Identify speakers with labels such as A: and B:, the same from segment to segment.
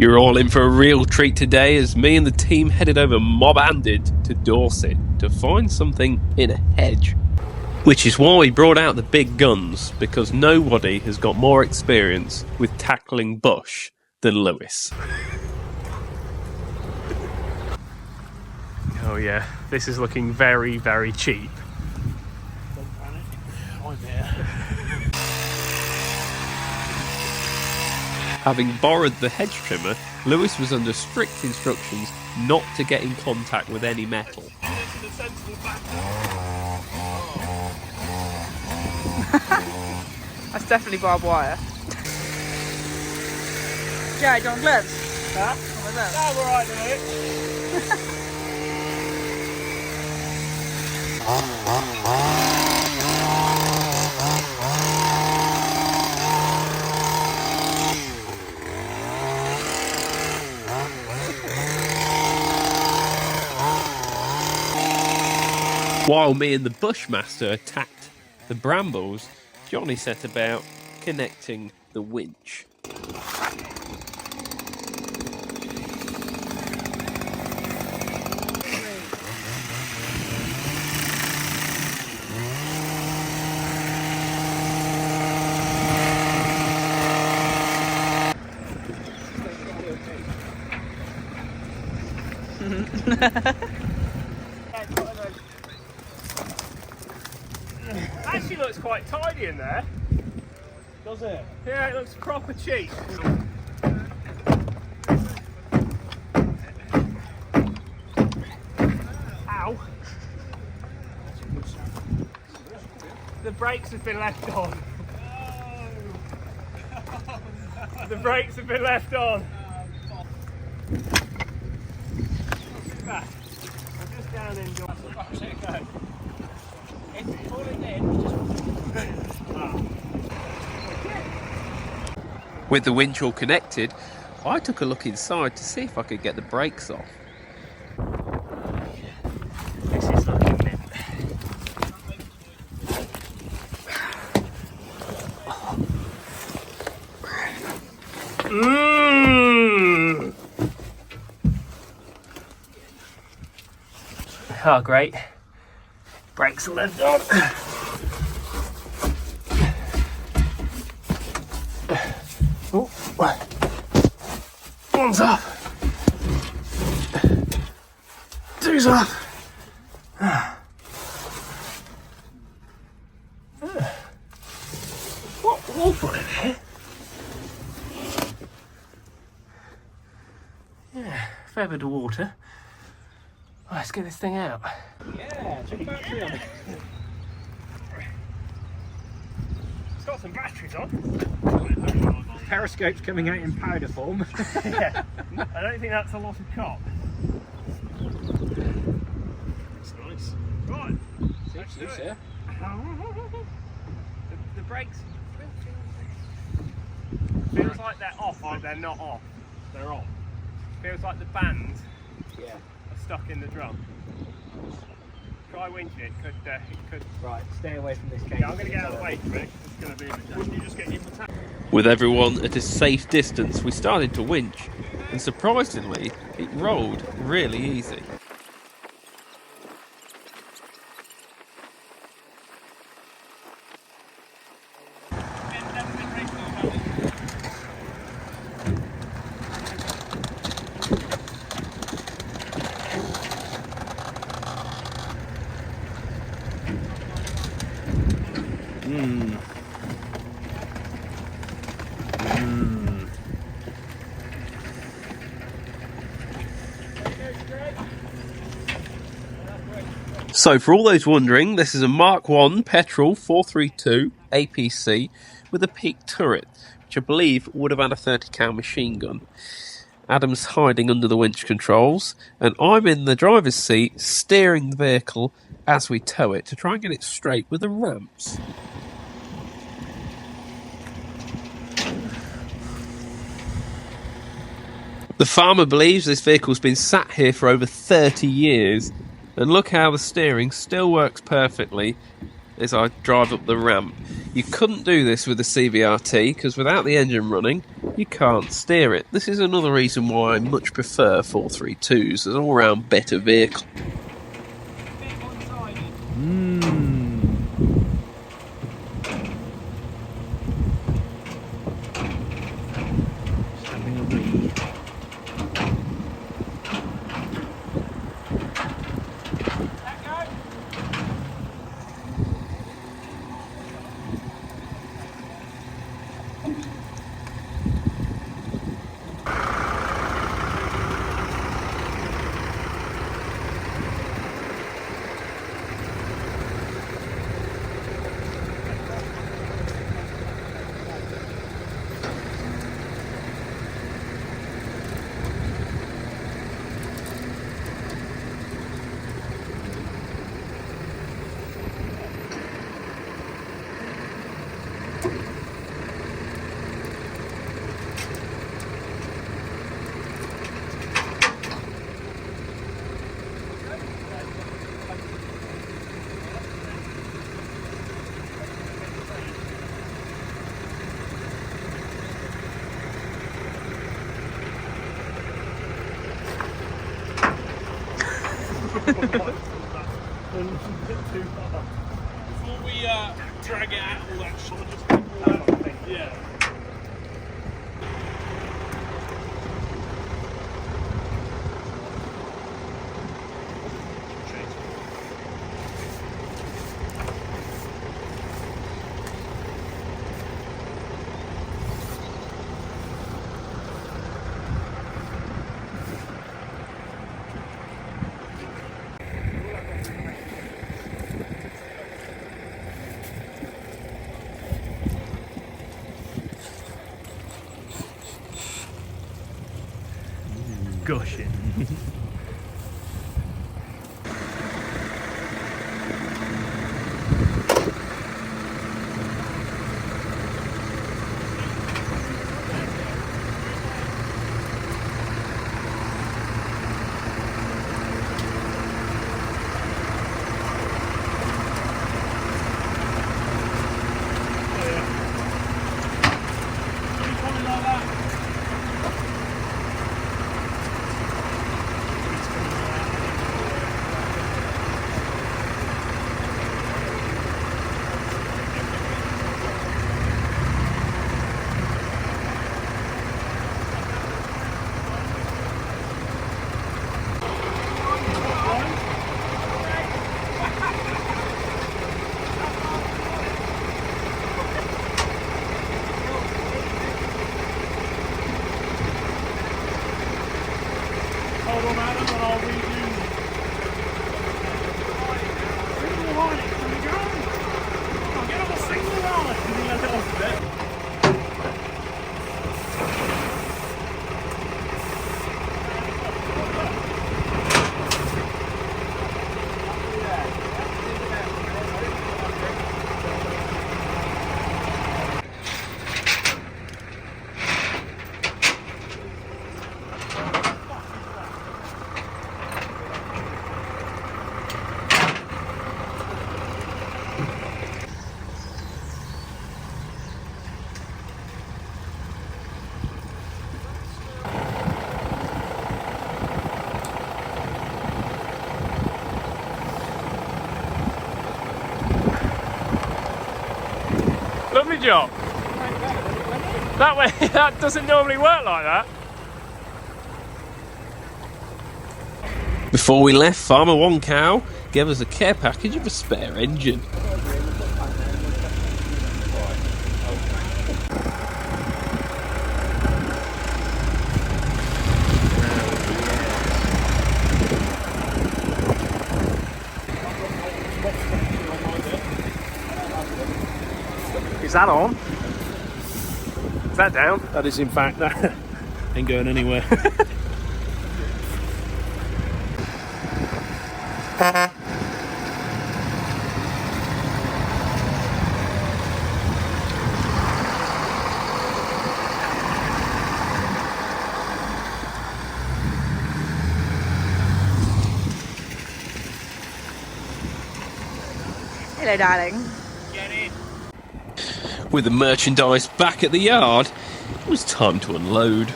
A: You're all in for a real treat today as me and the team headed over mob-handed to Dorset to find something in a hedge. Which is why we brought out the big guns, because nobody has got more experience with tackling bush than Lewis. Oh yeah, this is looking very, very cheap.
B: Don't panic, I'm here.
A: Having borrowed the hedge trimmer, Lewis was under strict instructions not to get in contact with any metal.
B: This is a sensible factor.
C: That's definitely barbed wire. Jay, do you want gloves?
B: Huh?
C: I'm
B: alright, mate.
A: While me and the Bushmaster attacked the brambles, Johnny set about connecting the winch.
B: Actually looks quite tidy in there. Does it? Yeah, it looks proper cheap. Ow. The brakes have been left on. The brakes have been left on. I'm just down in your...
A: With the winch all connected, I took a look inside to see if I could get the brakes off.
B: This is looking mint. Mmm. Oh, great. Brakes are left on. Oh, one's off. Two's off. What water in here? Yeah, fair bit of water. Oh, let's get this thing out.
D: Yeah, check the battery on it.
B: It's got some batteries on.
D: Periscope's coming out in powder form.
B: Yeah, I don't think that's a lot of cop. It's nice. Right, let's do it. The brakes feels like they're off, but they're not off. They're on. Feels like the bands
D: Yeah.
B: are stuck in the drum. Try winching it. It could.
D: Right, stay away from this cable.
B: Yeah, I'm going to get out of the way for it. It's going to be a bit. Wouldn't you just get him attacked?
A: With everyone at a safe distance, we started to winch, and surprisingly, it rolled really easy. So for all those wondering, this is a Mark 1 petrol 432 APC with a peak turret, which I believe would have had a 30 cal machine gun. Adam's hiding under the winch controls, and I'm in the driver's seat steering the vehicle as we tow it to try and get it straight with the ramps. The farmer believes this vehicle's been sat here for over 30 years, and look how the steering still works perfectly as I drive up the ramp. You couldn't do this with the CVRT, because without the engine running, you can't steer it. This is another reason why I much prefer 432s as an all-round better vehicle.
D: Having a read.
B: Before we drag it out all that shit, just pull that. Yeah. Gushing. Hold on, Adam, and I'll redo. Single harness, can we go? Come on, get on the single harness. Can you let it off a bit? Lovely job. That way, that doesn't normally work like that.
A: Before we left, Farmer One Cow gave us a care package of a spare engine.
B: Is that on? Is that down? That is, in fact, that ain't going anywhere.
C: Hello, darling.
B: Get in.
A: With the merchandise back at the yard, It was time to unload.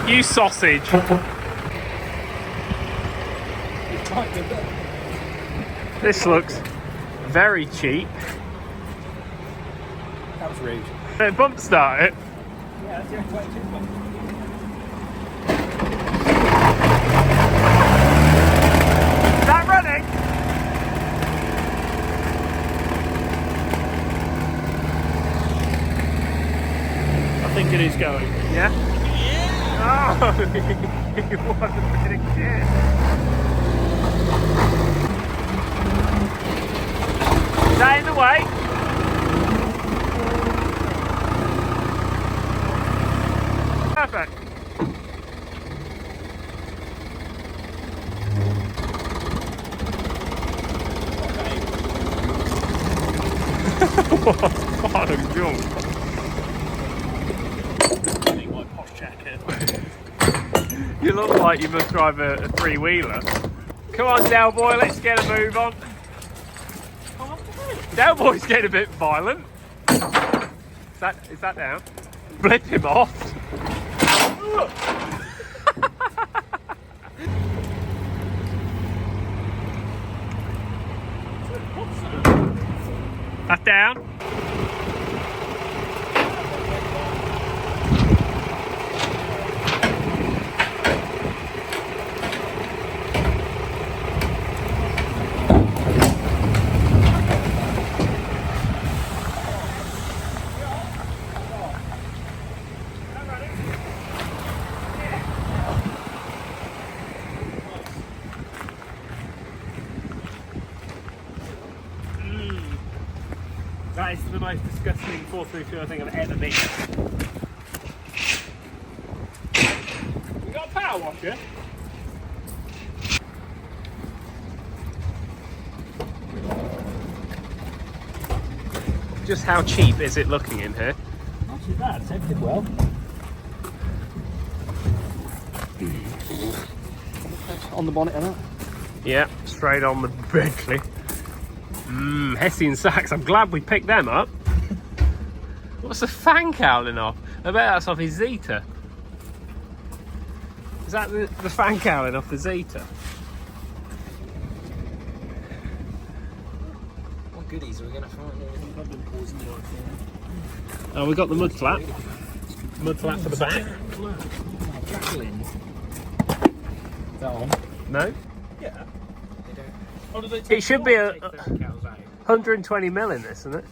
B: You sausage. This looks very cheap.
D: That was rude.
B: Bump start it.
D: Yeah, that's the only way to do it.
B: Is that running? I think it is going. Yeah? Yeah! Oh, what a bit of kid. Is that in the way? Perfect. What a jump. You look like you must drive a three-wheeler. Come on, Del Boy, let's get a move on. Del Boy's getting a bit violent. Is that down? Blip him off. That's down. That is the most disgusting 432 I think I've ever been. We got a power washer. Just how cheap is it looking in here?
D: Not too bad, it's everything well. On the bonnet and that.
B: Yeah, straight on the Bentley. Hesse and Sachs, I'm glad we picked them up. What's the fan cowling off? I bet that's off his Zeta. Is that the fan cowling off the Zeta?
D: What goodies are we going to find here?
B: Oh, we got the mud flap. Mud flap for the back.
D: Jacqueline's. Is that on?
B: No?
D: Yeah.
B: It should be a 120 mil in this, isn't it?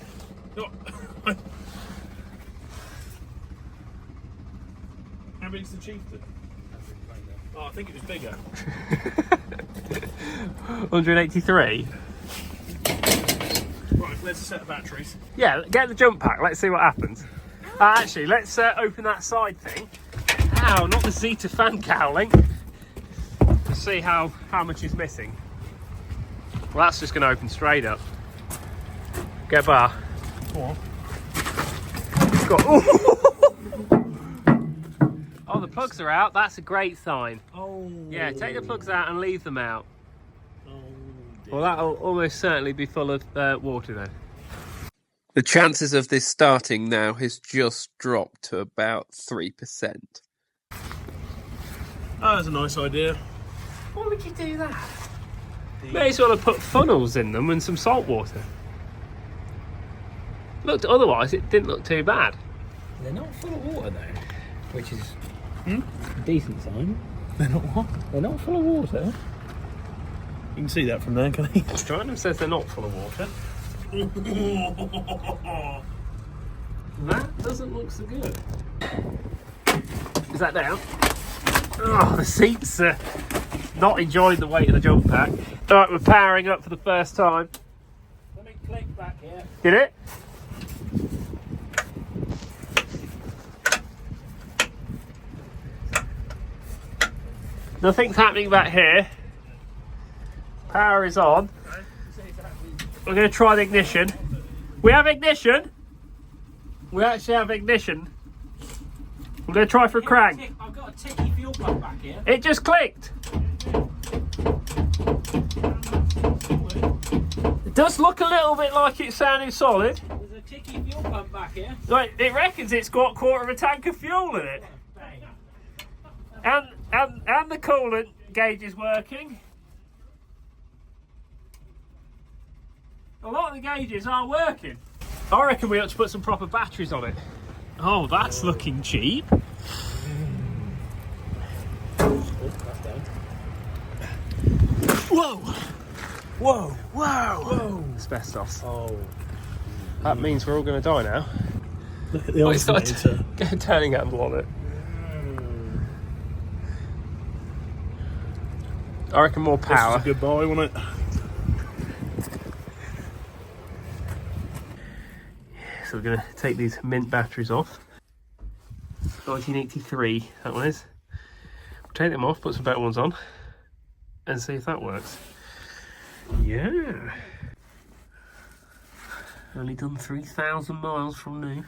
E: How big's the Chieftain? Oh, I think it was bigger.
B: 183?
E: Right, there's a set of batteries.
B: Yeah, get the jump pack, let's see what happens. Actually, let's open that side thing. Ow, not the Zeta fan cowling. Let's see how much is missing. Well, that's just going to open straight up. Get bar.
E: Go on.
B: It's got, oh, the plugs are out. That's a great sign.
E: Oh.
B: Yeah, take the plugs out and leave them out.
E: Oh, dear.
B: Well, that'll almost certainly be full of water then.
A: The chances of this starting now has just dropped to about 3%.
E: Oh, that's a nice idea.
B: Why would you do that? May as well have put funnels in them and some salt water. Looked, otherwise it didn't look too bad.
D: They're not full of water though, which is a decent sign.
E: They're not what?
D: They're not full of water.
E: You can see that from there, can you?
B: Strynham says they're not full of water. That doesn't look so good. Is that down? Oh, the seats are not enjoying the weight of the jump pack. Alright, we're powering up for the first time.
D: Something clicked back here.
B: Did it? Nothing's happening back here. Power is on. We're going to try the ignition. We have ignition. We actually have ignition. We're going to try for a crank.
D: I've got a ticky fuel plug back here.
B: It just clicked. It does look a little bit like it's sounding solid.
D: There's a ticky fuel pump back here.
B: Like, it reckons it's got a quarter of a tank of fuel in it. And the coolant gauge is working. A lot of the gauges are working. I reckon we ought to put some proper batteries on it. Oh, that's looking cheap. Whoa! Whoa! Whoa! Whoa! Asbestos.
E: Oh,
B: That means we're all going to die now.
E: look at the
B: It's got
E: alternator.
B: a turning handle on it. I reckon more
E: This
B: power.
E: was a good buy, wasn't it?
B: So we're going to take these mint batteries off. 1983, that one is. We'll take them off, put some better ones on, and see if that works. Yeah. Only done 3,000 miles from new.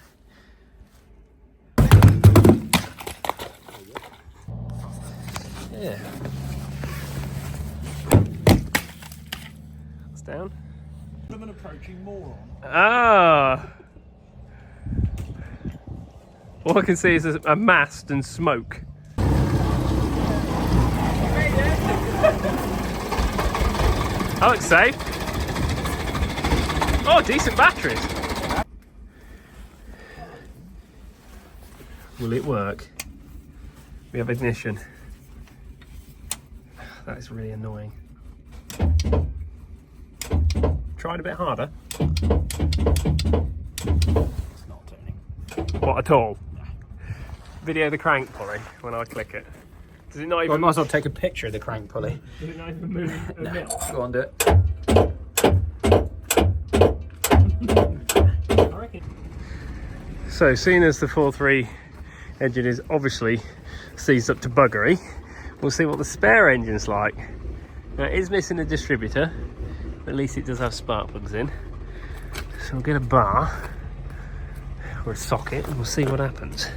B: Yeah. It's down.
E: I'm an approaching moron.
B: Ah! All I can see is a mast and smoke. That looks safe. Oh, decent batteries. Will it work? We have ignition. That is really annoying. Tried a bit harder.
D: It's not turning.
B: What at all? Video the crank pulley when I click it. Does it not
D: Well, I
B: even,
D: might as well take a picture of the crank pulley.
B: does it not even move a bit?
D: Go on, do it.
B: I reckon. So, seeing as the 4.3 engine is obviously seized up to buggery, we'll see what the spare engine's like. Now, it is missing a distributor, but at least it does have spark plugs in. So we'll get a bar or a socket and we'll see what happens.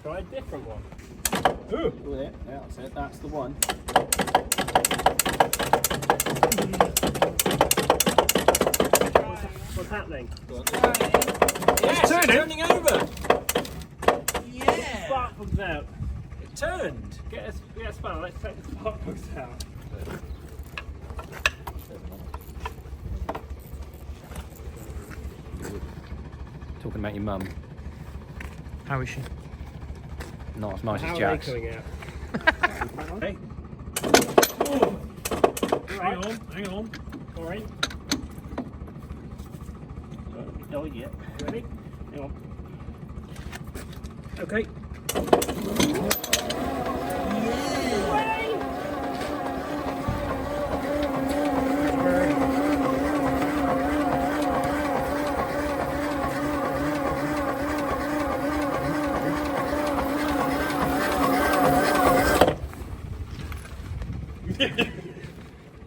B: Try a different one.
D: Oh, yeah, that's it. That's the one.
B: What's happening?
D: Yes, it's turning over.
B: Spark plugs out.
D: It turned.
B: Get a spanner, let's take the spark plugs out.
D: Talking about your mum.
E: How is she?
D: Not as nice
B: How
D: as
B: are
D: Jack's.
B: they coming out?
E: Hey.
B: Right.
E: Hang on.
B: All right.
E: Oh, yeah.
B: Ready? Hang on.
E: Okay.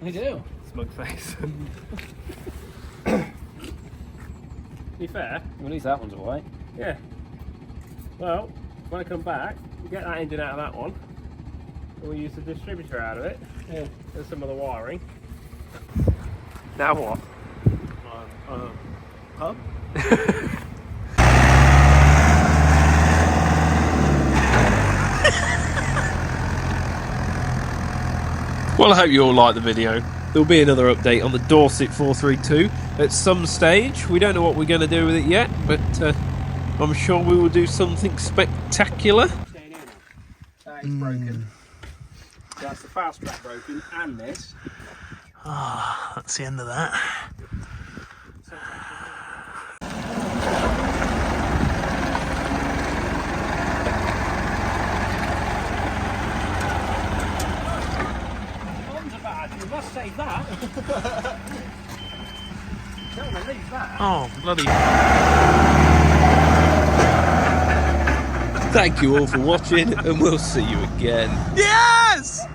D: I do.
B: Smug face. Be fair,
D: Well, at least that one's alright.
B: yeah. Well, when I come back, we get that engine out of that one, and we use the distributor out of it,
D: Yeah.
B: and some of the wiring. Now what?
E: Pub?
A: Well, I hope you all liked the video. There'll be another update on the Dorset 432 at some stage. We don't know what we're going to do with it yet, but I'm sure we will do something spectacular.
D: That is broken. That's the fast track broken, and this.
E: Ah, that's the end of that.
D: You must save that. Don't want to leave that.
E: Oh, bloody.
A: Thank you all for watching, and we'll see you again.
E: Yes!